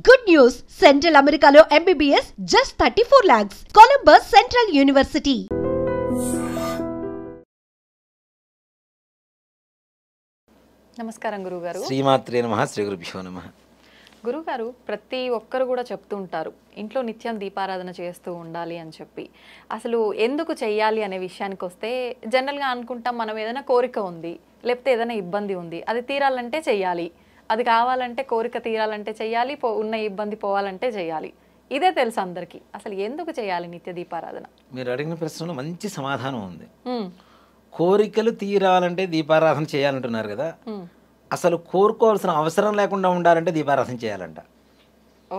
Good news! Central Americano MBBS just 34 lakhs. Columbus Central University. నమస్కారం గురుగారు. శ్రీమాత్రే నమః. శ్రీ గురుభ్యో నమః. గురుగారు, ప్రతి ఒక్కరు కూడా చెప్తూ ఉంటారు ఇంట్లో నిత్యం దీపారాధన చేస్తూ ఉండాలి అని చెప్పి. అసలు ఎందుకు చెయ్యాలి అనే విషయానికి వస్తే జనరల్గా అనుకుంటాం, మనం ఏదైనా కోరిక ఉంది, లేకపోతే ఏదైనా ఇబ్బంది ఉంది, అది తీరాలంటే చెయ్యాలి, అది కావాలంటే కోరిక తీరాలంటే చెయ్యాలి, ఉన్న ఇబ్బంది పోవాలంటే చెయ్యాలి. ఇదే తెలుసు అందరికీ. అసలు ఎందుకు చేయాలి నిత్య దీపారాధన? మీరు అడిగిన ప్రశ్నలో మంచి సమాధానం ఉంది. కోరికలు తీరాలంటే దీపారాధన చేయాలంటున్నారు కదా. అసలు కోరుకోవాల్సిన అవసరం లేకుండా ఉండాలంటే దీపారాధన చేయాలంట. ఓ,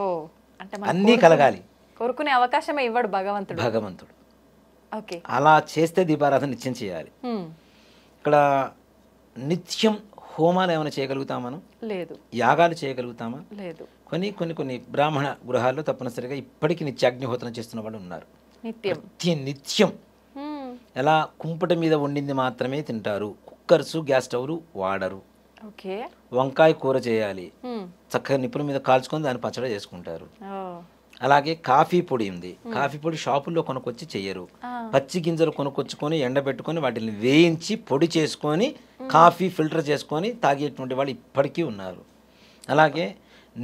అంటే అన్నీ కలగాలి. కోరుకునే అవకాశమే ఇవ్వడు భగవంతుడు. ఓకే, అలా చేస్తే దీపారాధన నిత్యం చేయాలి. ఇక్కడ నిత్యం హోమాలు ఏమైనా చేయగలుగుతామా? మనం లేదు. యాగాలు చేయగలుగుతామా? లేదు. కొన్ని బ్రాహ్మణ గృహాల్లో తప్పనిసరిగా ఇప్పటికీ నిత్యాగ్నిహోత్రం చేస్తున్న వాళ్ళు ఉన్నారు. నిత్యం ఎలా కుంపట మీద వండింది మాత్రమే తింటారు. కుక్కర్స్, గ్యాస్ స్టవ్లు వాడరు. వంకాయ కూర చేయాలి, చక్కగా నిప్పుల మీద కాల్చుకొని దాన్ని పచ్చడి చేసుకుంటారు. అలాగే కాఫీ పొడి ఉంది, కాఫీ పొడి షాపుల్లో కొనుక్కొచ్చి చెయ్యరు. పచ్చి గింజలు కొనుక్కొచ్చుకొని ఎండబెట్టుకొని వాటిని వేయించి పొడి చేసుకొని కాఫీ ఫిల్టర్ చేసుకొని తాగేటువంటి వాళ్ళు ఇప్పటికీ ఉన్నారు. అలాగే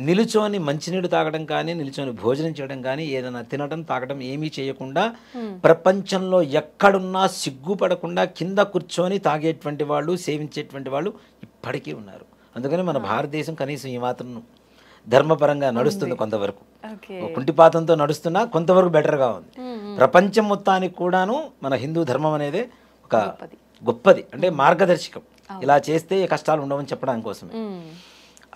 నిలుచొని మంచినీళ్ళు తాగడం కానీ, నిలుచొని భోజనం చేయడం కానీ, ఏదైనా తినడం తాగడం ఏమీ చేయకుండా ప్రపంచంలో ఎక్కడున్నా సిగ్గుపడకుండా కింద కూర్చొని తాగేటువంటి వాళ్ళు, సేవించేటువంటి వాళ్ళు ఇప్పటికీ ఉన్నారు. అందుకని మన భారతదేశం కనీసం ఈ మాత్రం ధర్మపరంగా నడుస్తుంది. కొంతవరకు కుంటిపాతంతో నడుస్తున్నా కొంతవరకు బెటర్గా ఉంది. ప్రపంచం మొత్తానికి కూడాను మన హిందూ ధర్మం అనేది ఒక గొప్పది, అంటే మార్గదర్శకం. ఇలా చేస్తే కష్టాలు ఉండవని చెప్పడానికి కోసమే.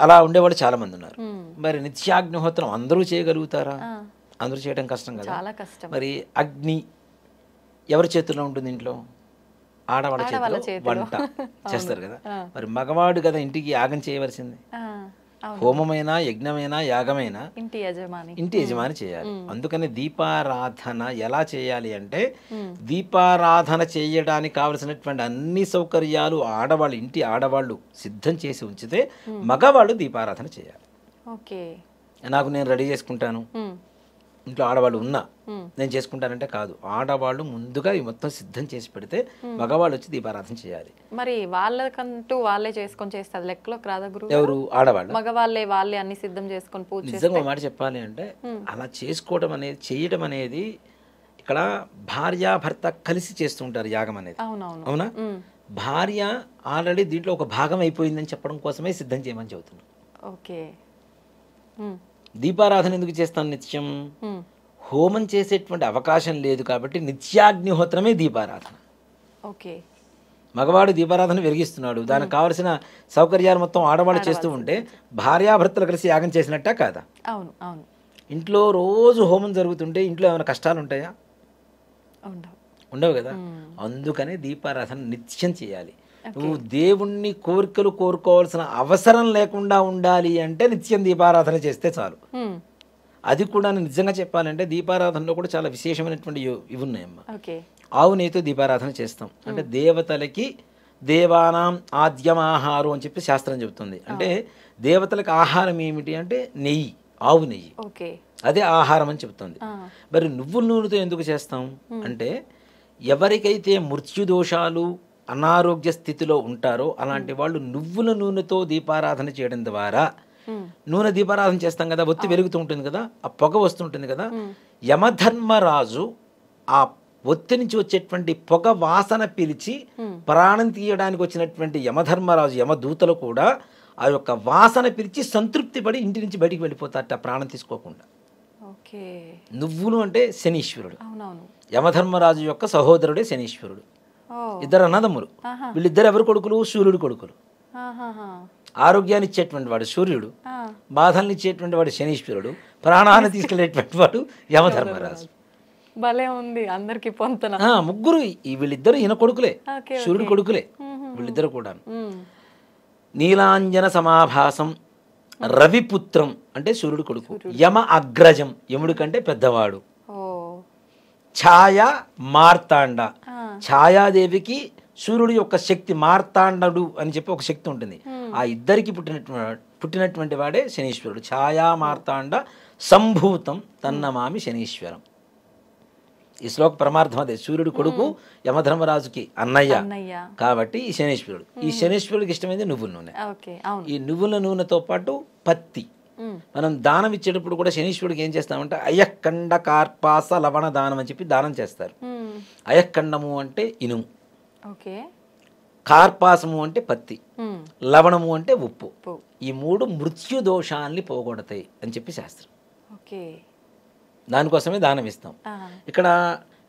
అలా ఉండేవాళ్ళు చాలా మంది ఉన్నారు. మరి నిత్యాగ్నిహోత్రం అందరూ చేయగలుగుతారా? అందరూ చేయడం కష్టం కదా. మరి అగ్ని ఎవరి చేతుల్లో ఉంటుంది? ఇంట్లో ఆడవాళ్ళ చేతిలో వంట చేస్తారు కదా. మరి మగవాడు కదా ఇంటికి యాగం చేయవలసింది. హోమమైనా, యజ్ఞమైనా, యాగమైనా ఇంటి యజమాని చేయాలి. అందుకని దీపారాధన ఎలా చేయాలి అంటే, దీపారాధన చేయడానికి కావలసినటువంటి అన్ని సౌకర్యాలు ఆడవాళ్ళు, ఇంటి ఆడవాళ్ళు సిద్ధం చేసి ఉంచితే మగవాళ్ళు దీపారాధన చేయాలి. నాకు నేను రెడీ చేసుకుంటాను, ఇంట్లో ఆడవాళ్ళు ఉన్నా నేను చేసుకుంటానంటే కాదు. ఆడవాళ్ళు ముందుగా ఈ మొత్తం సిద్ధం చేసి పెడితే మగవాళ్ళు వచ్చి దీపారాధన చేయాలి. మరి వాళ్ళకంటూ వాళ్ళే చేసుకొని చేస్తారు, లెక్కలోకి రాదా గురు? ఎవరు? ఆడవాళ్ళు. వాళ్ళే అన్ని సిద్ధం చేసుకొని పూజ. నిజంగా మాట చెప్పాలి అంటే అలా చేసుకోవడం అనేది, చేయడం అనేది ఇక్కడ భార్యాభర్త కలిసి చేస్తుంటారు యాగం అనేది. అవునా? భార్య ఆల్రెడీ దీంట్లో ఒక భాగం అయిపోయిందని చెప్పడం కోసమే సిద్ధం చేయమని చెబుతున్నాం. ఓకే. దీపారాధన ఎందుకు చేస్తాను నిత్యం? హోమం చేసేటువంటి అవకాశం లేదు కాబట్టి నిత్యాగ్నిహోత్రమే దీపారాధన. ఓకే. మగవాడు దీపారాధన వెలిగిస్తున్నాడు, దానికి కావలసిన సౌకర్యాలు మొత్తం ఆడవాళ్ళు చేస్తూ ఉంటే భార్యాభర్తలు కలిసి యాగం చేసినట్టా కాదా? అవును, అవును. ఇంట్లో రోజు హోమం జరుగుతుంటే ఇంట్లో ఏమైనా కష్టాలు ఉంటాయా? ఉండవు కదా. అందుకనే దీపారాధన నిత్యం చేయాలి. నువ్వు దేవుణ్ణి కోరికలు కోరుకోవాల్సిన అవసరం లేకుండా ఉండాలి అంటే నిత్యం దీపారాధన చేస్తే చాలు. అది కూడా నిజంగా చెప్పాలంటే దీపారాధనలో కూడా చాలా విశేషమైనటువంటి ఇవి ఉన్నాయమ్మా. ఆవు నెయ్యితో దీపారాధన చేస్తాం. అంటే దేవతలకి దేవానాం ఆద్యమాహారం అని చెప్పి శాస్త్రం చెబుతుంది. అంటే దేవతలకు ఆహారం ఏమిటి అంటే నెయ్యి, ఆవు నెయ్యి, అదే ఆహారం అని చెబుతుంది. మరి నువ్వుల నూనెతో ఎందుకు చేస్తాం అంటే, ఎవరికైతే మృత్యుదోషాలు, అనారోగ్య స్థితిలో ఉంటారో అలాంటి వాళ్ళు నువ్వుల నూనెతో దీపారాధన చేయడం ద్వారా, నూనె దీపారాధన చేస్తాం కదా, ఒత్తి వెలుగుతూ ఉంటుంది కదా, ఆ పొగ వస్తుంటుంది కదా, యమధర్మరాజు ఆ ఒత్తి నుంచి వచ్చేటువంటి పొగ వాసన పిలిచి ప్రాణం తీయడానికి వచ్చినటువంటి యమధర్మరాజు, యమదూతలు కూడా ఆ యొక్క వాసన పిలిచి సంతృప్తి పడి ఇంటి నుంచి బయటికి వెళ్ళిపోతారట ప్రాణం తీసుకోకుండా. నువ్వులు అంటే శనీశ్వరుడు, యమధర్మరాజు యొక్క సహోదరుడే శనీశ్వరుడు. ఇద్దరు అన్నదమ్ములు. వీళ్ళిద్దరు ఎవరు కొడుకులు? సూర్యుడు కొడుకులు. ఆరోగ్యాన్ని ఇచ్చేటువంటి వాడు సూర్యుడు, బాధల్ని ఇచ్చేటువంటి వాడు శనీశ్వరుడు, ప్రాణాన్ని తీసుకెళ్లేటువంటి వాడు యమధర్మరాజు. భలే ఉంది అందరికి పొంతన. ముగ్గురు వీళ్ళిద్దరు ఈయన కొడుకులే, సూర్యుడు కొడుకులే వీళ్ళిద్దరు కూడా. నీలాంజన సమాభాసం రవిపుత్రం అంటే సూర్యుడు కొడుకు. యమ అగ్రజం, యముడి కంటే పెద్దవాడు. ఛాయ మార్తాండ, ఛాయాదేవికి సూర్యుడి యొక్క శక్తి, మార్తాండడు అని చెప్పి ఒక శక్తి ఉంటుంది. ఆ ఇద్దరికి పుట్టినటువంటి పుట్టినటువంటి వాడే శనీశ్వరుడు. ఛాయా మార్తాండ సంభూతం తన్నమామి శనీశ్వరం. ఈ శ్లోక పరమార్థం అదే. సూర్యుడు కొడుకు యమధర్మరాజుకి అన్నయ్య కాబట్టి ఈ శనీశ్వరుడు. ఈ శనీశ్వరుడికి ఇష్టమైంది నువ్వుల నూనె. ఈ నువ్వుల నూనెతో పాటు పత్తి. మనం దానం ఇచ్చేటప్పుడు కూడా శనీశ్వరుడికి ఏం చేస్తామంటే అయఃకండ కార్పాస లవణ దానం అని చెప్పి దానం చేస్తారు. అయఃకండము అంటే ఇనుము, కార్పాసము అంటే పత్తి, లవణము అంటే ఉప్పు. ఈ 3 మృత్యు దోషాన్ని పోగొడతాయి అని చెప్పి శాస్త్రం. దానికోసమే దానం ఇస్తాం. ఇక్కడ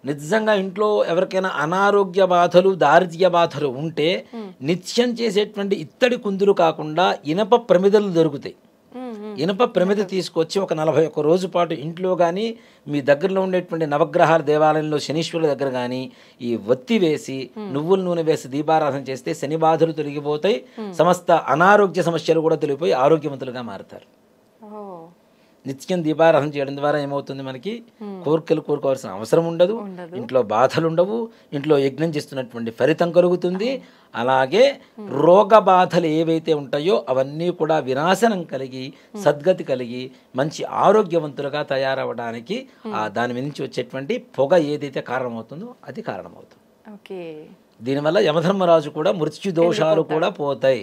నిజంగా ఇంట్లో ఎవరికైనా అనారోగ్య బాధలు, దారిద్ర్య బాధలు ఉంటే నిత్యం చేసేటువంటి ఇత్తడి కుందులు కాకుండా ఇనప ప్రమిదలు దొరుకుతాయి. ఇనప ప్రమిద తీసుకొచ్చి ఒక 41 రోజు పాటు ఇంట్లో కానీ మీ దగ్గరలో ఉండేటువంటి నవగ్రహాల దేవాలయంలో శనీశ్వరుల దగ్గర కానీ ఈ ఒత్తి వేసి నువ్వుల నూనె వేసి దీపారాధన చేస్తే శని బాధలు తొలగిపోతాయి, సమస్త అనారోగ్య సమస్యలు కూడా తొలగిపోయి ఆరోగ్యవంతులుగా మారుతారు. నిత్యం దీపారాధన చేయడం ద్వారా ఏమవుతుంది, మనకి కోరికలు కోరుకోవాల్సిన అవసరం ఉండదు, ఇంట్లో బాధలు ఉండవు, ఇంట్లో యజ్ఞం చేస్తున్నటువంటి ఫలితం కలుగుతుంది. అలాగే రోగ బాధలు ఏవైతే ఉంటాయో అవన్నీ కూడా వినాశనం కలిగి సద్గతి కలిగి మంచి ఆరోగ్యవంతులుగా తయారవడానికి దాని నుంచి వచ్చేటువంటి పొగ ఏదైతే కారణమవుతుందో అది కారణమవుతుంది. దీనివల్ల యమధర్మరాజు కూడా మృత్యు దోషాలు కూడా పోతాయి.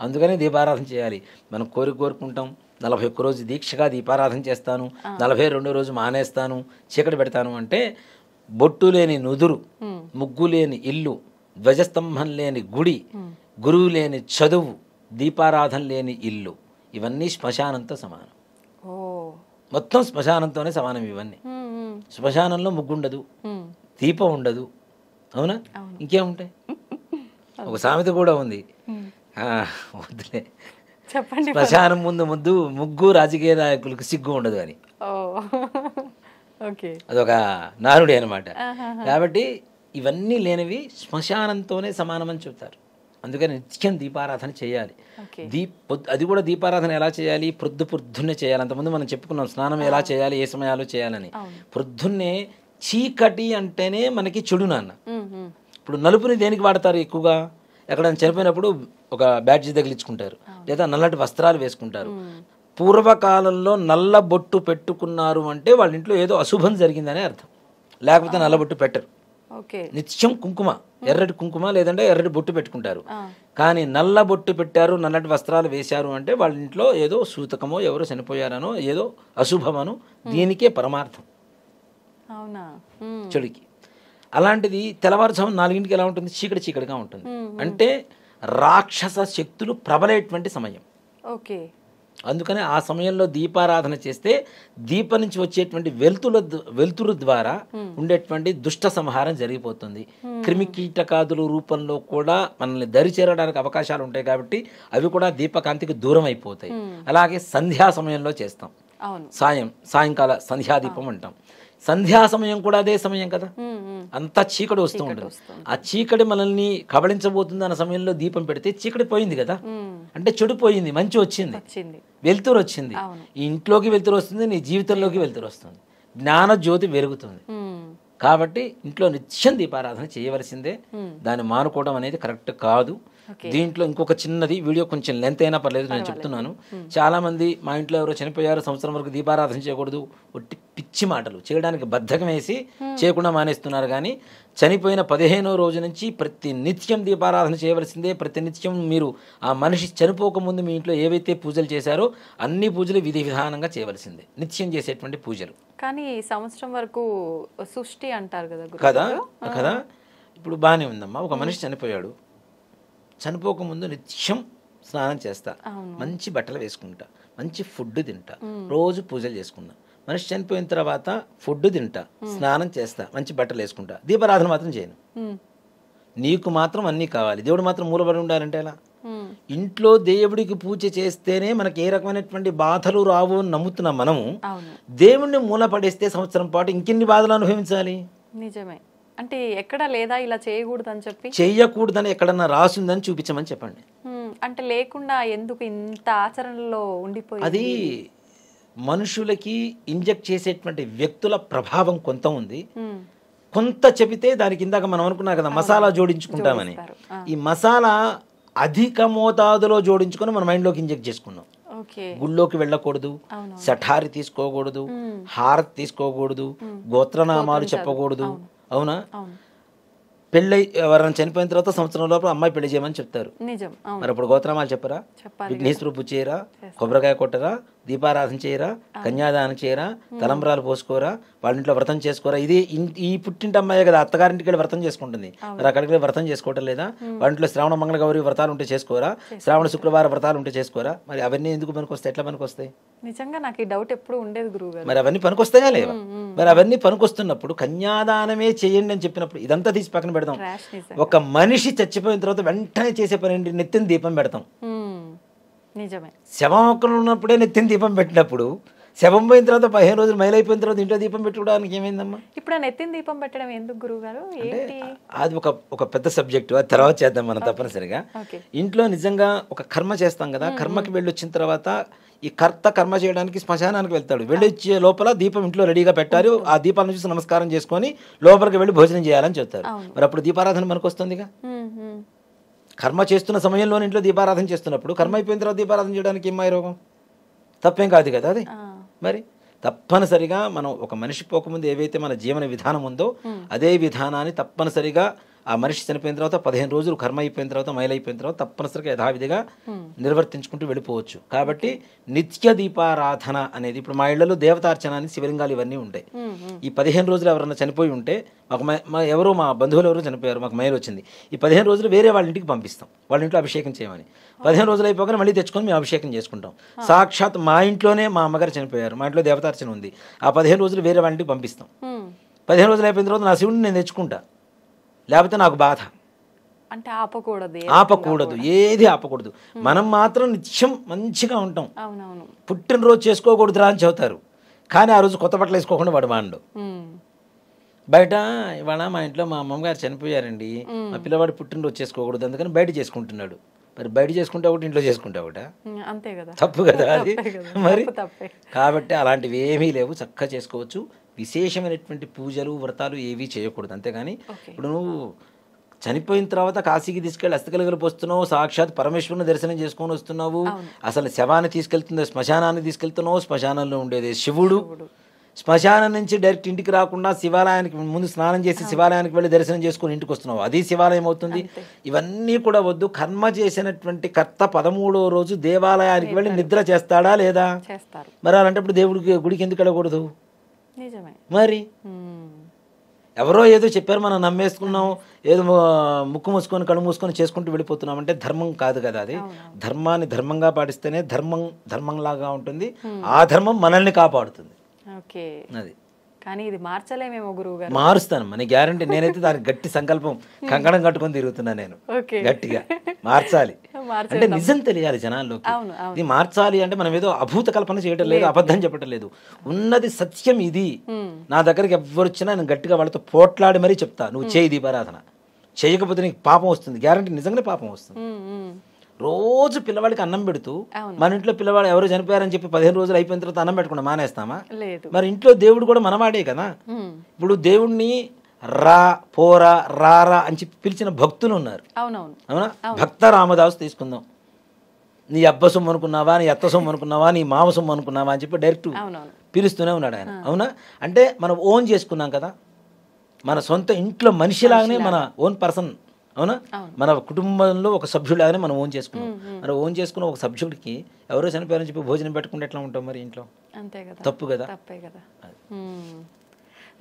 అందుకని దీపారాధన చేయాలి. మనం కోరుకుంటాం 41 రోజు దీక్షగా దీపారాధన చేస్తాను, 42 రోజు మానేస్తాను, చీకటి పెడతాను అంటే బొట్టు లేని నుదురు, ముగ్గు లేని ఇల్లు, ధ్వజస్తంభం లేని గుడి, గురువు లేని చదువు, దీపారాధన లేని ఇల్లు, ఇవన్నీ శ్మశానంతో సమానం. మొత్తం శ్మశానంతోనే సమానం ఇవన్నీ. శ్మశానంలో ముగ్గు ఉండదు, దీపం ఉండదు, అవునా? ఇంకేముంటాయి? ఒక సామెత కూడా ఉంది, వద్దులే, శ్మశానం ముందు ముగ్గు రాజకీయ నాయకులకు సిగ్గు ఉండదు అని. అదొక నానుడి అనమాట. కాబట్టి ఇవన్నీ లేనివి శ్మశానంతోనే సమానమని చెప్తారు. అందుకని నిత్యం దీపారాధన చేయాలి. అది కూడా దీపారాధన ఎలా చేయాలి, పొద్దున్నే చేయాలి. అంతకుముందు మనం చెప్పుకున్నాం స్నానం ఎలా చేయాలి, ఏ సమయాల్లో చేయాలని. పొద్దున్నే చీకటి అంటేనే మనకి చెడు నాన్న. ఇప్పుడు నలుపుని దేనికి వాడతారు ఎక్కువగా? ఎక్కడైనా చనిపోయినప్పుడు ఒక బ్యాడ్జీ తగిలించుకుంటారు, లేదా నల్లటి వస్త్రాలు వేసుకుంటారు. పూర్వకాలంలో నల్ల బొట్టు పెట్టుకున్నారు అంటే వాళ్ళ ఇంట్లో ఏదో అశుభం జరిగిందనే అర్థం, లేకపోతే నల్ల బొట్టు పెట్టరు. నిత్యం కుంకుమ, ఎర్రటి కుంకుమ లేదంటే ఎర్రటి బొట్టు పెట్టుకుంటారు. కానీ నల్ల బొట్టు పెట్టారు, నల్లటి వస్త్రాలు వేశారు అంటే వాళ్ళ ఇంట్లో ఏదో సూతకమో ఎవరో చనిపోయారనో ఏదో అశుభమనో దీనికే పరమార్థం చెడుకి. అలాంటిది తెల్లవారుజాము 4 ఎలా ఉంటుంది? చీకటిగా ఉంటుంది. అంటే రాక్షస శక్తులు ప్రబలేటువంటి సమయం. అందుకని ఆ సమయంలో దీపారాధన చేస్తే దీపం నుంచి వచ్చేటువంటి వెలుతురు ద్వారా ఉండేటువంటి దుష్ట సంహారం జరిగిపోతుంది. క్రిమి కీటకాదుల రూపంలో కూడా మనల్ని దరి చేరడానికి అవకాశాలు ఉంటాయి కాబట్టి అవి కూడా దీపకాంతికి దూరం అయిపోతాయి. అలాగే సంధ్యా సమయంలో చేస్తాం, సాయంకాల సంధ్యాదీపం అంటాం. సంధ్యా సమయం కూడా అదే సమయం కదా, అంతా చీకటి వస్తూ ఉంటుంది. ఆ చీకటి మనల్ని కబళించబోతుంది అన్న సమయంలో దీపం పెడితే చీకటి పోయింది కదా, అంటే చెడు పోయింది, మంచి వచ్చింది, వెలుతురు వచ్చింది. ఈ ఇంట్లోకి వెలుతురు వస్తుంది, నీ జీవితంలోకి వెలుతురు వస్తుంది, జ్ఞాన జ్యోతి వెలుగుతుంది. కాబట్టి ఇంట్లో నిత్యం దీపారాధన చేయవలసిందే. దాన్ని మానుకోవడం అనేది కరెక్ట్ కాదు. దీంట్లో ఇంకొక చిన్నది, వీడియో కొంచెం లెంత్ అయినా పర్లేదు, నేను చెప్తున్నాను. చాలా మంది మా ఇంట్లో ఎవరో చనిపోయారు, సంవత్సరం వరకు దీపారాధన చేయకూడదు, ఒట్టి పిచ్చి మాటలు చేయడానికి బద్ధకం వేసి చేయకుండా మానేస్తున్నారు. కానీ చనిపోయిన 15వ రోజు నుంచి ప్రతి నిత్యం దీపారాధన చేయవలసిందే. ప్రతి నిత్యం మీరు ఆ మనిషి చనిపోకముందు మీ ఇంట్లో ఏవైతే పూజలు చేశారో అన్ని పూజలు విధి విధానంగా చేయవలసిందే, నిత్యం చేసేటువంటి పూజలు. కానీ సంవత్సరం వరకు సృష్టి అంటారు కదా కదా. ఇప్పుడు బాగానే ఉందమ్మా, ఒక మనిషి చనిపోయాడు, చనిపోకముందు నిత్యం స్నానం చేస్తా, మంచి బట్టలు వేసుకుంటా, మంచి ఫుడ్ తింటా, రోజు పూజలు చేసుకున్నా. మనిషి చనిపోయిన తర్వాత ఫుడ్ తింటా, స్నానం చేస్తా, మంచి బట్టలు వేసుకుంటా, దీపారాధన మాత్రం చేయను. నీకు మాత్రం అన్నీ కావాలి, దేవుడు మాత్రం మూలబడి ఉండాలంటే ఎలా? ఇంట్లో దేవుడికి పూజ చేస్తేనే మనకి ఏ రకమైనటువంటి బాధలు రావు అని నమ్ముతున్నాం మనము. దేవుణ్ణి మూలపడేస్తే సంవత్సరం పాటు ఇంకెన్ని బాధలు అనుభవించాలి? నిజమే. అంటే ఎక్కడ లేదా ఇలా చేయకూడదని చెప్పి, చెయ్యకూడదని ఎక్కడన్నా రాసిందని చూపించమని చెప్పండి. అంటే లేకుండా ఎందుకు ఇంత ఆచరణలో ఉండిపోయి? అది మనుషులకి ఇంజెక్ట్ చేసేటువంటి వ్యక్తుల ప్రభావం కొంత ఉంది. కొంత చెబితే దానికి ఇందాక మనం అనుకున్నాం కదా మసాలా జోడించుకుంటామని, ఈ మసాలా అధిక మోతాదులో జోడించుకొని మన మైండ్లోకి ఇంజెక్ట్ చేసుకున్నాం. గుళ్ళోకి వెళ్ళకూడదు, సఠారి తీసుకోకూడదు, హారతి తీసుకోకూడదు, గోత్రనామాలు చెప్పకూడదు. అవునా? పెళ్ళి ఎవరైనా చనిపోయిన తర్వాత సంవత్సరం లోపల అమ్మాయి పెళ్లి చేయమని చెప్తారు. మరి అప్పుడు గోత్రనామాలు చెప్పరా? విఘ్నేశ్వరు పూజ చేయరా? కొబ్బరికాయ కొట్టరా? దీపారాధన చేయరా? కన్యాదానం చేయరా? తలంబ్రాలు పోసుకోరా? వాళ్ళ ఇంట్లో వ్రతం చేసుకోరా? ఇది ఈ పుట్టింటి అమ్మాయి కదా అత్తగారింటికి వెళ్ళి వ్రతం చేసుకుంటుంది. మరి అక్కడికి వెళ్ళి వ్రతం చేసుకోవటం లేదా? వాళ్ళ ఇంట్లో శ్రావణ మంగళ గౌరీ వ్రతాలు ఉంటే చేసుకోరా? శ్రావణ శుక్రవార వ్రతాలు ఉంటే చేసుకోరా? మరి అవన్నీ ఎందుకు పనికొస్తాయి? ఎట్లా పనికొస్తాయి? నిజంగా నాకు ఈ డౌట్ ఎప్పుడు ఉండేది గురువుగారు. మరి అవన్నీ పనికొస్తాయా లేవా? మరి అవన్నీ పనికొస్తున్నప్పుడు కన్యాదానమే చేయండి అని చెప్పినప్పుడు ఇదంతా తీసి పక్కన పెడతాం. ఒక మనిషి చచ్చిపోయిన తర్వాత వెంటనే చేసే పని ఏంటి? నెత్తిన దీపం పెడతాం. నిజమే. శవం ఒక్కరు ఉన్నప్పుడే నెత్తిన దీపం పెట్టినప్పుడు శవం పోయిన తర్వాత 15 రోజులు మైలైపోయిన తర్వాత ఇంట్లో దీపం పెట్టుకోవడానికి ఏమైందమ్మా? ఇప్పుడు నెత్తిన దీపం పెట్టడం ఎందుకు గురువుగారు? అది ఒక పెద్ద సబ్జెక్టు, అది తర్వాత చేద్దాం మనం తప్పనిసరిగా. ఇంట్లో నిజంగా ఒక కర్మ చేస్తాం కదా, కర్మకి వెళ్ళి వచ్చిన తర్వాత ఈ కర్త కర్మ చేయడానికి శ్మశానానికి వెళ్తాడు. వెళ్ళొచ్చే లోపల దీపం ఇంట్లో రెడీగా పెట్టారు, ఆ దీపాలను చూసి నమస్కారం చేసుకొని లోపలికి వెళ్ళి భోజనం చేయాలని చెప్తారు. మరి అప్పుడు దీపారాధన మనకు వస్తుందిగా. కర్మ చేస్తున్న సమయంలో ఇంట్లో దీపారాధన చేస్తున్నప్పుడు కర్మ అయిపోయిన తర్వాత దీపారాధన చేయడానికి ఏమాయి రోగం? తప్పేం కాదు కదా అది. మరి తప్పనిసరిగా మనం ఒక మనిషి పోకముందు ఏవైతే మన జీవన విధానం ఉందో అదే విధానాన్ని తప్పనిసరిగా ఆ మనిషి చనిపోయిన తర్వాత 15 రోజులు కర్మ అయిపోయిన తర్వాత మైలైపోయిన తర్వాత తప్పనిసరిగా యథావిధిగా నిర్వర్తించుకుంటూ వెళ్ళిపోవచ్చు. కాబట్టి నిత్య దీపారాధన అనేది ఇప్పుడు మా ఇళ్లలో దేవతార్చన అని శివలింగాలు ఇవన్నీ ఉంటాయి. ఈ 15 రోజులు ఎవరన్నా చనిపోయి ఉంటే మాకు మా బంధువులు ఎవరో చనిపోయారు, మాకు మైలు వచ్చింది, ఈ 15 రోజులు వేరే వాళ్ళ ఇంటికి పంపిస్తాం, వాళ్ళ ఇంట్లో అభిషేకం చేయమని. 15 రోజులు అయిపోగానే మళ్ళీ తెచ్చుకొని మేము అభిషేకం చేసుకుంటాం. సాక్షాత్ మా ఇంట్లోనే మా అమ్మగారు చనిపోయారు, మా ఇంట్లో దేవతార్చన ఉంది, ఆ 15 రోజులు వేరే వాళ్ళ ఇంటికి పంపిస్తాం. 15 రోజులు అయిపోయిన తర్వాత నా శివుడిని నేను తెచ్చుకుంటా, లేకపోతే నాకు బాధ. అంటే ఆపకూడదు, ఏది ఆపకూడదు. మనం మాత్రం నిత్యం మంచిగా ఉంటాం. పుట్టినరోజు చేసుకోకూడదురా అని చెబుతారు, కానీ ఆ రోజు కొత్త బట్టలు వేసుకోకుండా వాడు వాడు బయట. ఇవాళ మా ఇంట్లో మా అమ్మగారు చనిపోయారండి, మా పిల్లవాడు పుట్టినరోజు చేసుకోకూడదు అందుకని బయట చేసుకుంటున్నాడు. మరి బయట చేసుకుంటే ఒకటి, ఇంట్లో చేసుకుంటే ఒకట, అంతే కదా, తప్పు కదా అది. మరి కాబట్టి అలాంటివి ఏమీ లేవు, చక్కగా చేసుకోవచ్చు. విశేషమైనటువంటి పూజలు వ్రతాలు ఏవీ చేయకూడదు. అంతేగాని ఇప్పుడు నువ్వు చనిపోయిన తర్వాత కాశీకి తీసుకెళ్ళి అస్థికలు పోస్తున్నావు, సాక్షాత్ పరమేశ్వరుని దర్శనం చేసుకొని వస్తున్నావు. అసలు శవాన్ని తీసుకెళ్తుంది శ్మశానాన్ని తీసుకెళ్తున్నావు, శ్మశానంలో ఉండేది శివుడు. శ్మశానం నుంచి డైరెక్ట్ ఇంటికి రాకుండా శివాలయానికి ముందు స్నానం చేసి శివాలయానికి వెళ్ళి దర్శనం చేసుకుని ఇంటికి వస్తున్నావు, అది శివాలయం అవుతుంది. ఇవన్నీ కూడా వద్దు. కర్మ చేసినటువంటి కర్త 13వ రోజు దేవాలయానికి వెళ్ళి నిద్ర చేస్తాడా లేదా? మరి అలాంటప్పుడు దేవుడికి గుడికి ఎందుకు వెళ్ళకూడదు? మరి ఎవరో ఏదో చెప్పారు, మనం నమ్మేసుకున్నాం, ఏదో ముక్కు మూసుకొని కళ్ళు మూసుకొని చేసుకుంటూ వెళ్ళిపోతున్నాం అంటే ధర్మం కాదు కదా అది. ధర్మాన్ని ధర్మంగా పాటిస్తేనే ధర్మంలాగా ఉంటుంది, ఆ ధర్మం మనల్ని కాపాడుతుంది. అది కానీ ఇది మార్చలేమేమో గురువుగారు. మారుస్తాను మన గ్యారంటీ. నేనైతే దానికి గట్టి సంకల్పం కంకణం కట్టుకొని తిరుగుతున్నా నేను, గట్టిగా మార్చాలి అంటే నిజం తెలియాలి జనాల్లోకి. ఇది మార్చాలి అంటే మనం ఏదో అభూత కల్పన చేయడం లేదు, అబద్ధం చెప్పడం లేదు, ఉన్నది సత్యం ఇది. నా దగ్గరికి ఎవరు వచ్చినా నేను గట్టిగా వాళ్ళతో పోట్లాడి మరీ చెప్తా, నువ్వు చేయి దీపారాధన, చేయకపోతే నీకు పాపం వస్తుంది, గ్యారంటీ నిజంగానే పాపం వస్తుంది. రోజు పిల్లవాడికి అన్నం పెడుతూ మన ఇంట్లో పిల్లవాడు ఎవరు చనిపోయారని చెప్పి 15 రోజులు అయిపోయిన తర్వాత అన్నం పెట్టకుండా మానేస్తామా? మరి ఇంట్లో దేవుడు కూడా మనవాడే కదా. ఇప్పుడు దేవుణ్ణి రా పోరా రారా అని చెప్పి పిలిచిన భక్తులు ఉన్నారు, అవునా? భక్త రామదాసు తీసుకుందాం, నీ అబ్బ సొమ్ము అనుకున్నావా, నీ అత్త సొమ్ము అనుకున్నావా, నీ మామ సొమ్ము అనుకున్నావా అని చెప్పి డైరెక్ట్ పిలుస్తూనే ఉన్నాడు ఆయన, అవునా? అంటే మనం ఓన్ చేసుకున్నాం కదా, మన సొంత ఇంట్లో మనిషిలాగానే మన ఓన్ పర్సన్, అవునా? మన కుటుంబంలో ఒక సభ్యులాగానే మనం ఓన్ చేసుకున్నాం. మరి ఓన్ చేసుకున్న ఒక సభ్యుడికి ఎవరో చనిపోయారని చెప్పి భోజనం పెట్టుకుంటే ఎట్లా ఉంటాం మరి ఇంట్లో? తప్పు కదా.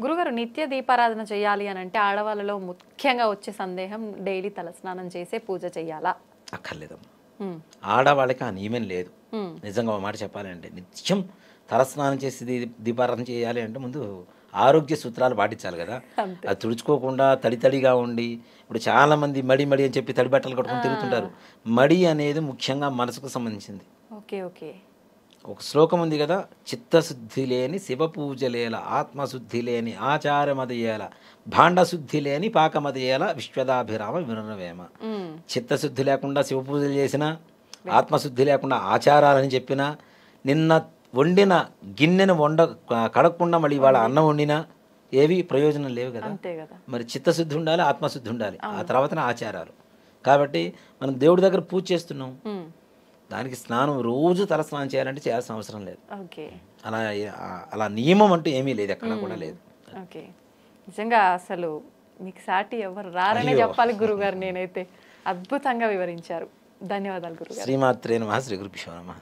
గురుగారు, నిత్య దీపారాధన చేయాలి అని అంటే ఆడవాళ్ళలో ముఖ్యంగా వచ్చే సందేహం, డైలీ తలస్నానం చేసే పూజ చేయాలా? అక్కర్లేదమ్మా, ఆడవాళ్ళకి ఆ నియమం లేదు. నిజంగా ఒక మాట చెప్పాలంటే నిత్యం తలస్నానం చేసి దీపారాధన చేయాలి అంటే ముందు ఆరోగ్య సూత్రాలు పాటించాలి కదా. అది తుడుచుకోకుండా తడితడిగా ఉండి, ఇప్పుడు చాలా మంది మడి అని చెప్పి తడి బట్టలు కట్టుకొని తిరుగుతుంటారు. మడి అనేది ముఖ్యంగా మనసుకు సంబంధించింది. ఒక శ్లోకం ఉంది కదా, చిత్తశుద్ధి లేని శివ పూజలేల, ఆత్మశుద్ధి లేని ఆచారమదయేల, భాండశుద్ధి లేని పాకమదయేల, విశ్వదాభిరామ వినురవేమ. చిత్తశుద్ధి లేకుండా శివ పూజలు చేసినా, ఆత్మశుద్ధి లేకుండా ఆచారాలని చెప్పినా, నిన్న వండిన గిన్నెను కడగకుండా మళ్ళీ ఇవాళ అన్నం వండినా ఏవి ప్రయోజనం లేవు కదా. మరి చిత్తశుద్ధి ఉండాలి, ఆత్మశుద్ధి ఉండాలి, ఆ తర్వాతనే ఆచారాలు. కాబట్టి మనం దేవుడి దగ్గర పూజ చేస్తున్నాం, దానికి స్నానం రోజు తల స్నానం చేయాలంటే చేయాల్సిన అవసరం లేదు. ఓకే. అలా అలా నియమం అంటూ ఏమీ లేదు, ఎక్కడ కూడా లేదు. ఓకే. నిజంగా అసలు మీకు సాటి ఎవరు రారనే చెప్పాలి గురుగారు. నేనైతే అద్భుతంగా వివరించారు. ధన్యవాదాలు గురుగారు. శ్రీమాత్రే నమః. శ్రీ గురుభ్యో నమః.